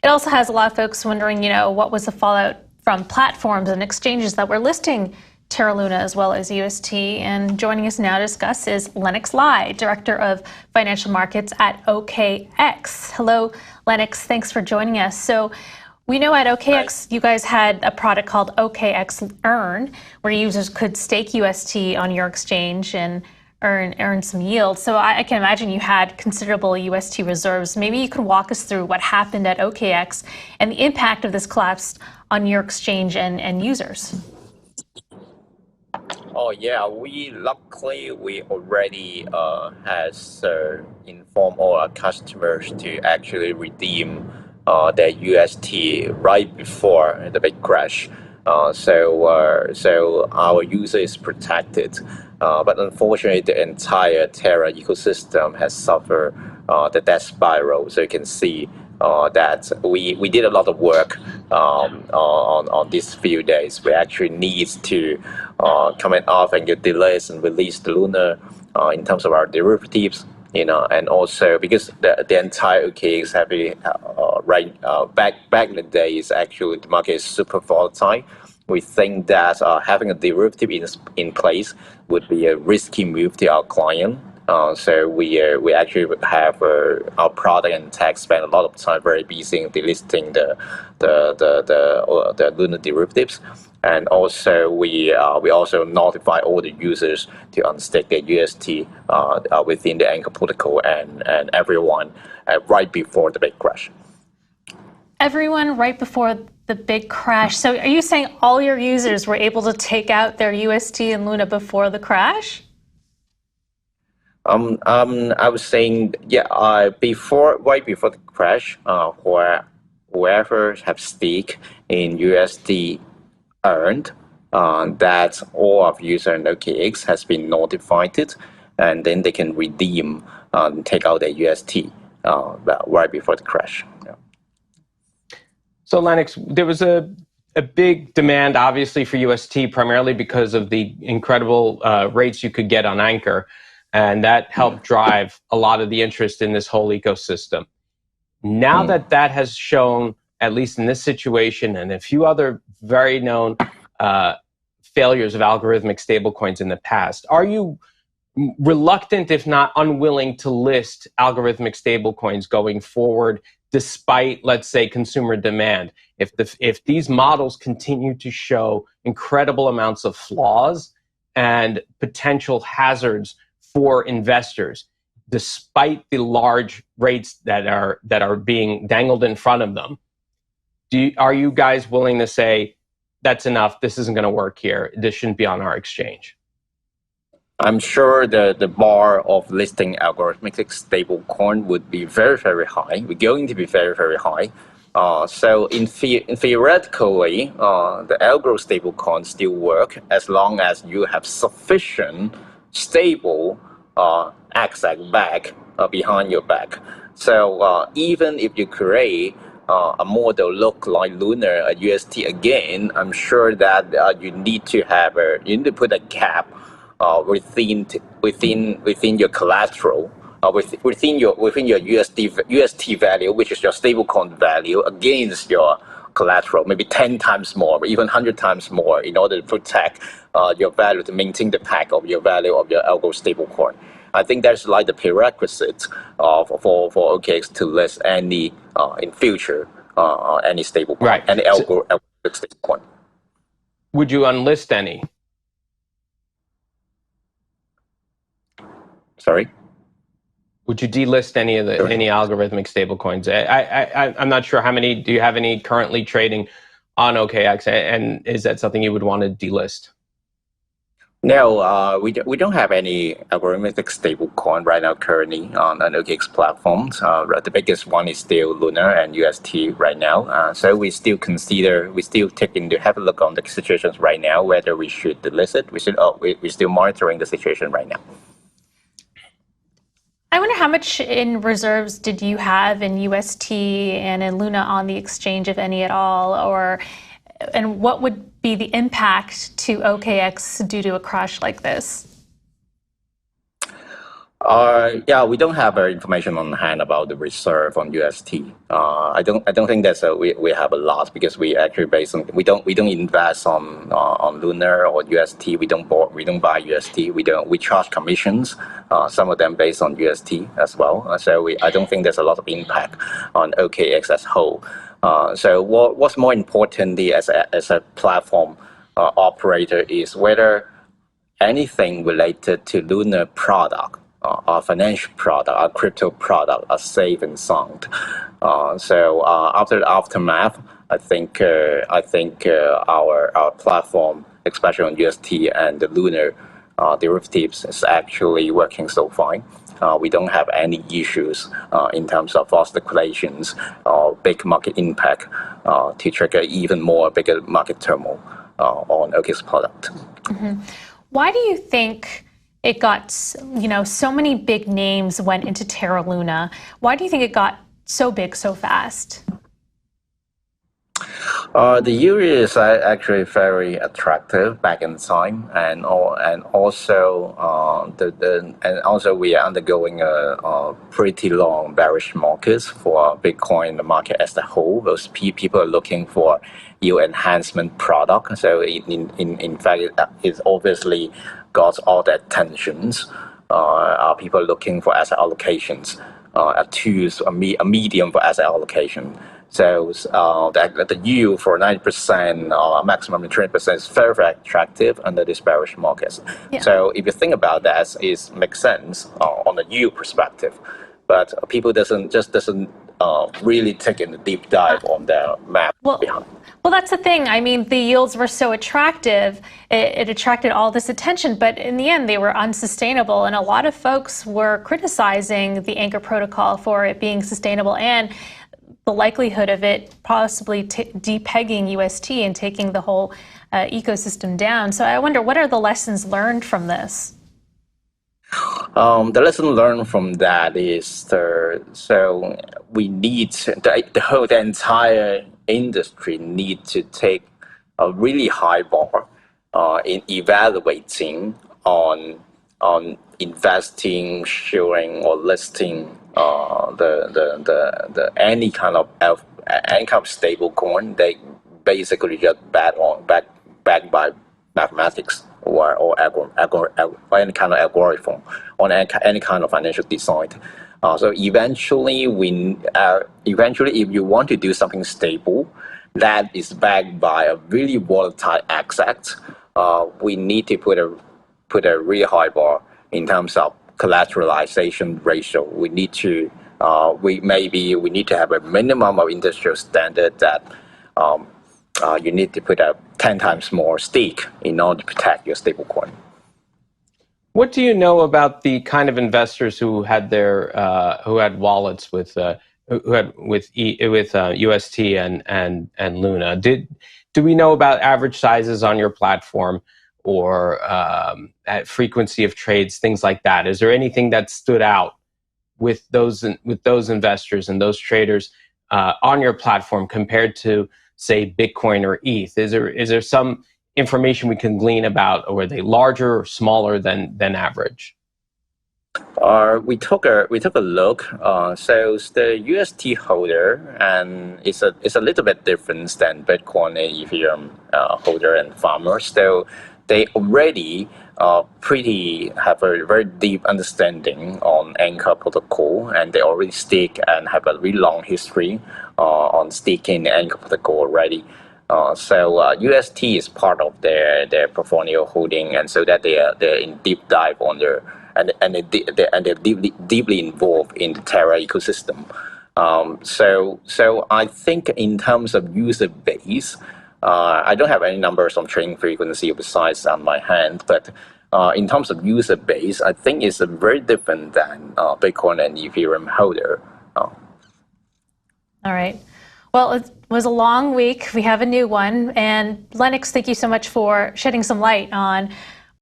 It also has a lot of folks wondering, what was the fallout from platforms and exchanges that were listing Terra, LUNA, as well as UST. And joining us now to discuss is Lennix Lai, Director of Financial Markets at OKX. Hello, Lennix. Thanks for joining us. So we know at OKX, you guys had a product called OKX Earn, where users could stake UST on your exchange and earn some yield. So I can imagine you had considerable UST reserves. Maybe you could walk us through what happened at OKX and the impact of this collapse on your exchange and users. Oh yeah, we already has informed all our customers to actually redeem their UST right before the big crash. So our user is protected, but unfortunately, the entire Terra ecosystem has suffered the death spiral. So you can see that we did a lot of work on these few days. We actually need to comment off and get delays and release the LUNA in terms of our derivatives. And also because the entire OKX back in the days, actually the market is super volatile. We think that having a derivative in place would be a risky move to our client. So we actually have our product and tech spend a lot of time very busy in delisting the LUNA derivatives. And also we also notify all the users to unstake their UST within the Anchor protocol and everyone right before the big crash. Everyone right before the big crash. So are you saying all your users were able to take out their UST and LUNA before the crash? I was saying, yeah, right before the crash, whoever have stake in USD earned, that all of user in OKX has been notified, and then they can redeem, take out their UST right before the crash. Yeah. So Lennix, there was a big demand, obviously, for UST, primarily because of the incredible rates you could get on Anchor. And that helped drive a lot of the interest in this whole ecosystem. Now that has shown, at least in this situation and a few other very known failures of algorithmic stablecoins in the past, are you reluctant, if not unwilling, to list algorithmic stablecoins going forward, despite, let's say, consumer demand? If these models continue to show incredible amounts of flaws and potential hazards for investors, despite the large rates that are being dangled in front of them, are you guys willing to say, that's enough, this isn't going to work here, this shouldn't be on our exchange? I'm sure the bar of listing algorithmic stablecoin would be very, very high. We're going to be very, very high. So theoretically, the algo stablecoin still work as long as you have sufficient stable Exec back behind your back. So even if you create a model look like LUNA or UST again, I'm sure that you need to put a cap within your collateral, within your UST value, which is your stablecoin value, against your collateral, maybe 10 times more, or even 100 times more, in order to protect your value, to maintain the pack of your value of your algo stablecoin. I think that's like the prerequisite for OKX to list any in future any stablecoin, right, any algo stablecoin. Would you unlist any? Sorry? Would you delist any of any algorithmic stablecoins? I'm not sure how many. Do you have any currently trading on OKX, and is that something you would want to delist? No, we don't have any algorithmic stablecoin right now currently on OKX platforms. The biggest one is still LUNA and UST right now. So we still have a look on the situations right now whether we should delist it. We're still monitoring the situation right now. I wonder how much in reserves did you have in UST and in LUNA on the exchange, if any at all, and what would be the impact to OKX due to a crash like this? Yeah, we don't have information on hand about the reserve on UST. I don't think that's we have a lot because we actually we don't invest on LUNA or UST. We don't buy UST. We charge commissions. Some of them based on UST as well. So I don't think there's a lot of impact on OKX as whole. So what's more importantly as a platform operator is whether anything related to LUNA product, our financial product, our crypto product are safe and sound. So after the aftermath, I think our platform, especially on UST and the LUNA derivatives, is actually working so fine. We don't have any issues in terms of false declarations or big market impact to trigger even more bigger market turmoil on OKX product. Mm-hmm. Why do you think it got, so many big names went into Terra Luna? Why do you think it got so big so fast? The yield is actually very attractive back in time, and also we are undergoing a pretty long bearish market for Bitcoin, the market as a whole. Those people are looking for yield enhancement product. So in fact, it's obviously got all the attentions. People looking for asset allocations, a medium for asset allocation. So the yield for 90% or maximum 20% is very, very attractive under this bearish market. Yeah. So if you think about that, it makes sense on the yield perspective. But people doesn't really take in a deep dive on their map behind. Well, that's the thing. I mean, the yields were so attractive, it attracted all this attention, but in the end, they were unsustainable. And a lot of folks were criticizing the Anchor protocol for it being sustainable and the likelihood of it possibly depegging UST and taking the whole ecosystem down. So I wonder, what are the lessons learned from this? The lesson learned from that is we need the entire industry need to take a really high bar in evaluating on investing, sharing, or listing any kind of stable coin. They basically just backed by mathematics or any kind of algorithm on any kind of financial design. So eventually, if you want to do something stable that is backed by a really volatile asset, we need to put a really high bar in terms of collateralization ratio. We need to have a minimum of industrial standard that you need to put up 10 times more stake in order to protect your stablecoin. What do you know about the kind of investors who had wallets with UST and LUNA? Do we know about average sizes on your platform or frequency of trades, things like that? Is there anything that stood out with those investors and those traders on your platform compared to, say, Bitcoin or ETH? Is there some information we can glean about, or were they larger or smaller than average? We took a look. So the UST holder, and it's a little bit different than Bitcoin and Ethereum holder and farmers. So they already have a very deep understanding on Anchor protocol, and they already stake and have a really long history on staking the Anchor protocol already. So UST is part of their portfolio holding, and so that they're in deep dive on their and they're deeply involved in the Terra ecosystem. So I think in terms of user base, I don't have any numbers on trading frequency besides on my hand, but in terms of user base, I think it's very different than Bitcoin and Ethereum holder. All right. Well, it was a long week. We have a new one. And Lennix, thank you so much for shedding some light on